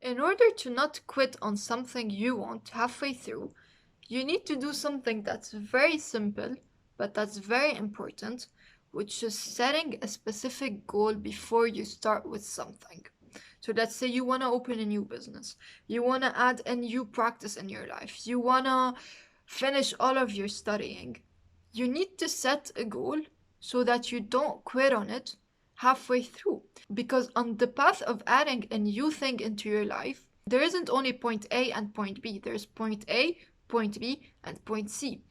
In order to not quit on something you want halfway through, you need to do something that's very simple, but that's very important, which is setting a specific goal before you start with something. So let's say you want to open a new business, you want to add a new practice in your life, you want to finish all of your studying. You need to set a goal so that you don't quit on it halfway through. Because on the path of adding a new thing into your life, there isn't only point A and point B, there's point A, point B, and point C.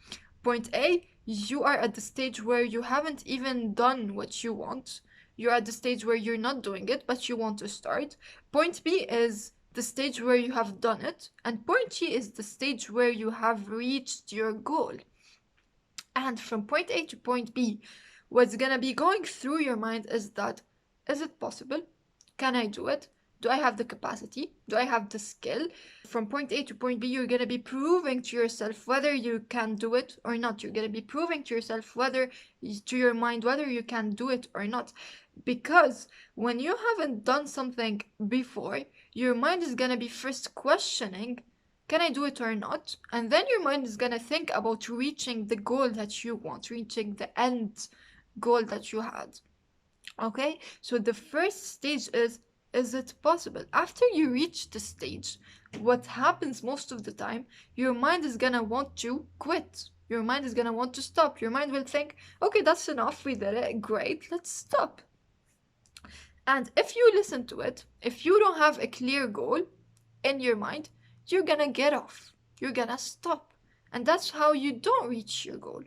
Point A, you are at the stage where you haven't even done what you want. You're at the stage where you're not doing it, but you want to start. Point B is the stage where you have done it, and point C is the stage where you have reached your goal. And from point A to point B, what's gonna be going through your mind is that, is it possible? Can I do it? Do I have the capacity? Do I have the skill? From point A to point B, you're gonna be proving to yourself whether you can do it or not. You're gonna be proving to yourself to your mind, whether you can do it or not. Because when you haven't done something before, your mind is gonna be first questioning, can I do it or not? And then your mind is gonna think about reaching the goal that you want, reaching the end goal that you had. Okay? So the first stage is it possible? After you reach the stage, what happens most of the time, your mind is gonna want to quit. Your mind is gonna want to stop. Your mind will think, okay, that's enough, we did it, great, let's stop. And if you listen to it, if you don't have a clear goal in your mind, you're gonna get off. You're gonna stop. And that's how you don't reach your goal.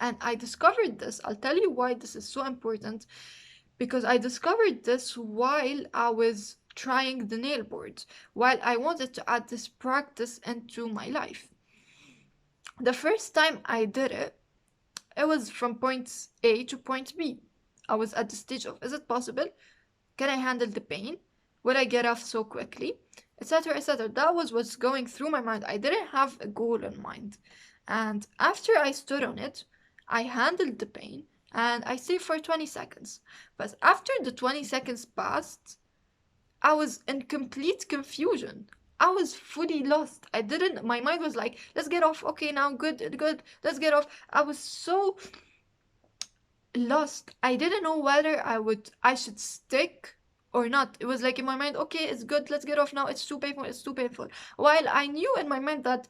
And I discovered this. I'll tell you why this is so important. Because I discovered this while I was trying the nail board, while I wanted to add this practice into my life. The first time I did it, it was from point A to point B. I was at the stage of, is it possible? Can I handle the pain? Will I get off so quickly? Etc. etc. That was what's going through my mind. I didn't have a goal in mind. And after I stood on it, I handled the pain and I stayed for 20 seconds. But after the 20 seconds passed, I was in complete confusion. I was fully lost. My mind was like, let's get off. Okay, now good, let's get off. I was so lost. I didn't know whether I should stick or not. It was like in my mind, okay, it's good, let's get off now. It's too painful. While I knew in my mind that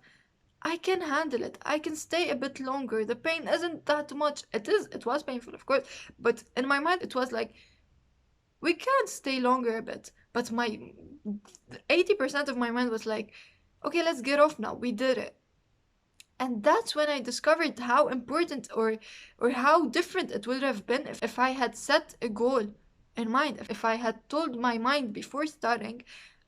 I can handle it. I can stay a bit longer. The pain isn't that much. It was painful, of course, but in my mind it was like, we can stay longer a bit. But my 80% of my mind was like, okay, let's get off now. We did it. And that's when I discovered how important or how different it would have been if I had set a goal in mind. If I had told my mind before starting,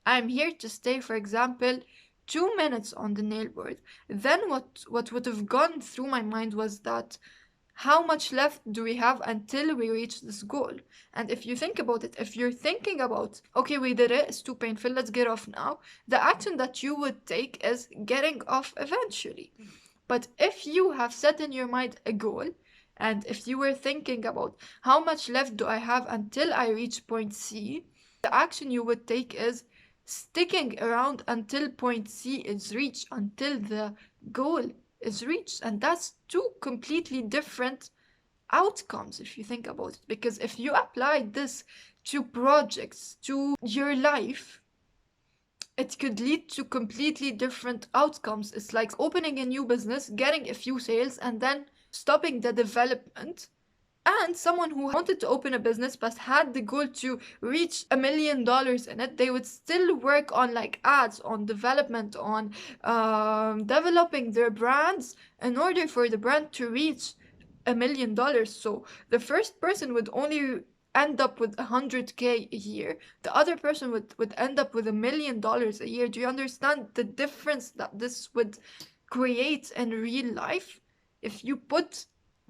I'm here to stay, for example, 2 minutes on the nail board. Then what would have gone through my mind was that, how much left do we have until we reach this goal? And if you think about it, if you're thinking about, okay, we did it, it's too painful, let's get off now, the action that you would take is getting off eventually. But if you have set in your mind a goal, and if you were thinking about how much left do I have until I reach point C, the action you would take is sticking around until point C is reached, until the goal is reached. And that's two completely different outcomes if you think about it. Because if you apply this to projects, to your life, it could lead to completely different outcomes. It's like opening a new business, getting a few sales, and then stopping the development. And someone who wanted to open a business but had the goal to reach $1 million in it, they would still work on like ads, on development, on developing their brands in order for the brand to reach $1 million. So the first person would only end up with 100K a year. The other person would end up with $1 million a year. Do you understand the difference that this would create in real life? If you put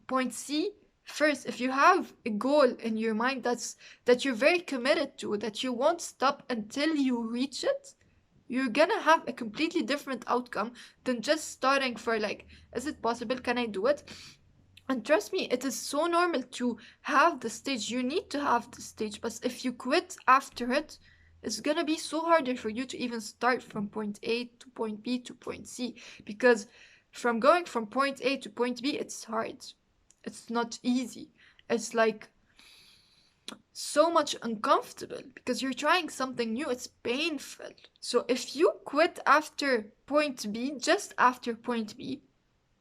point C first, if you have a goal in your mind that you're very committed to, that you won't stop until you reach it, you're gonna have a completely different outcome than just starting for like, is it possible? Can I do it? And trust me, it is so normal to have the stage. You need to have the stage, but if you quit after it, it's gonna be so harder for you to even start from point A to point B to point C, because from going from point A to point B, it's hard. It's not easy. It's like so much uncomfortable because you're trying something new. It's painful. So if you quit after point B, just after point B,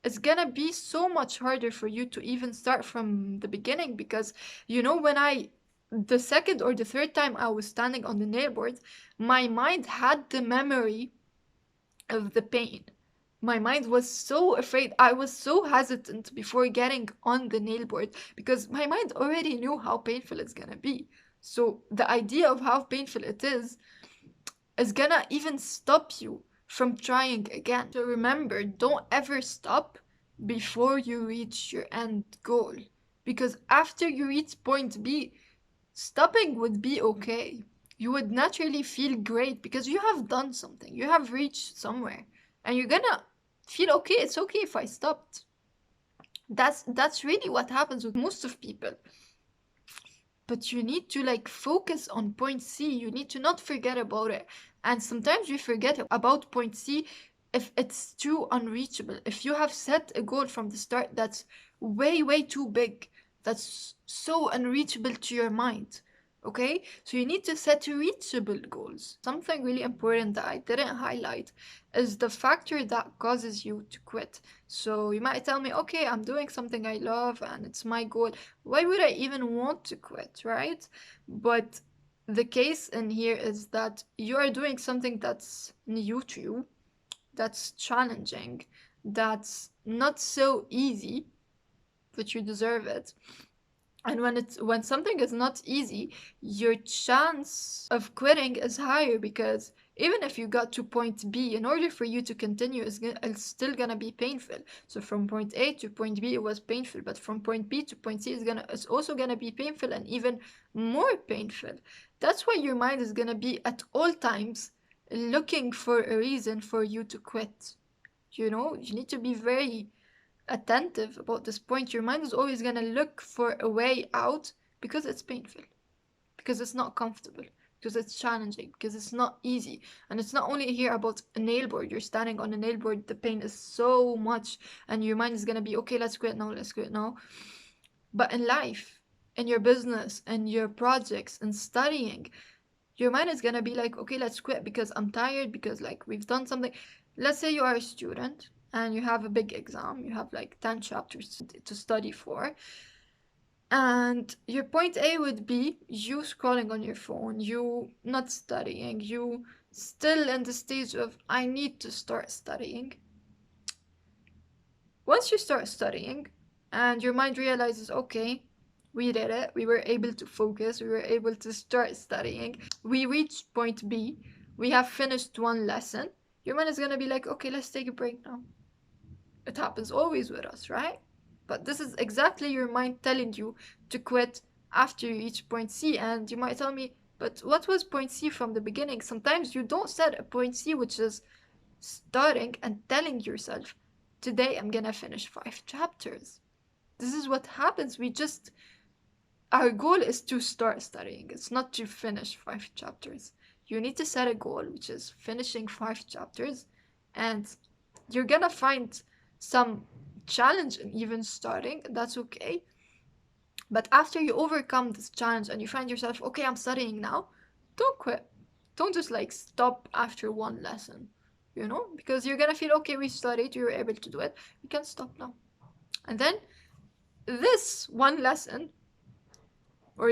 it's gonna be so much harder for you to even start from the beginning, because when the second or the third time I was standing on the nail board, my mind had the memory of the pain. My mind was so afraid. I was so hesitant before getting on the nail board because my mind already knew how painful it's gonna be. So the idea of how painful it is gonna even stop you from trying again. So remember, don't ever stop before you reach your end goal. Because after you reach point B, stopping would be okay. You would naturally feel great because you have done something. You have reached somewhere. And you're gonna feel okay. It's okay if I stopped. That's really what happens with most of people. But you need to focus on point C. You need to not forget about it. And sometimes we forget about point C if it's too unreachable. If you have set a goal from the start that's way, way too big, that's so unreachable to your mind. Okay? So you need to set reachable goals. Something really important that I didn't highlight is the factor that causes you to quit. So you might tell me, okay, I'm doing something I love and it's my goal. Why would I even want to quit, right? But the case in here is that you are doing something that's new to you, that's challenging, that's not so easy, but you deserve it. And when something is not easy, your chance of quitting is higher, because even if you got to point B, in order for you to continue, it's still gonna be painful. So from point A to point B, it was painful, but from point B to point C, it's also gonna be painful, and even more painful. That's why your mind is gonna be at all times looking for a reason for you to quit. You need to be very attentive about this point. Your mind is always gonna look for a way out because it's painful, because it's not comfortable, because it's challenging, because it's not easy. And it's not only here about a nail board. You're standing on a nail board, the pain is so much, and your mind is gonna be, okay, let's quit now, let's quit now. But in life, in your business, and your projects, and studying, your mind is gonna be like, okay, let's quit because I'm tired, because we've done something. Let's say you are a student and you have a big exam, you have 10 chapters to study for, and your point A would be you scrolling on your phone, you not studying, you still in the stage of, I need to start studying. Once you start studying and your mind realizes, okay, we did it, we were able to focus, we were able to start studying, we reached point B, we have finished one lesson, your mind is gonna be like, okay, let's take a break now. It happens always with us, right? But this is exactly your mind telling you to quit after you reach point C. And you might tell me, but what was point C from the beginning? Sometimes you don't set a point C, which is starting and telling yourself, today I'm gonna finish 5 chapters. This is what happens. Our goal is to start studying. It's not to finish 5 chapters. You need to set a goal, which is finishing 5 chapters, and you're gonna find some challenge in even starting. That's okay. But after you overcome this challenge and you find yourself, okay, I'm studying now, don't quit. Don't just stop after one lesson, because you're gonna feel, okay, we studied, you were able to do it, we can stop now. And then this one lesson, or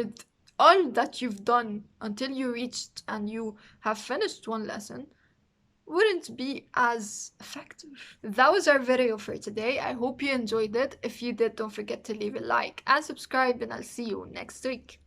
all that you've done until you reached and you have finished one lesson, wouldn't be as effective. That was our video for today. I hope you enjoyed it. If you did, don't forget to leave a like and subscribe, and I'll see you next week.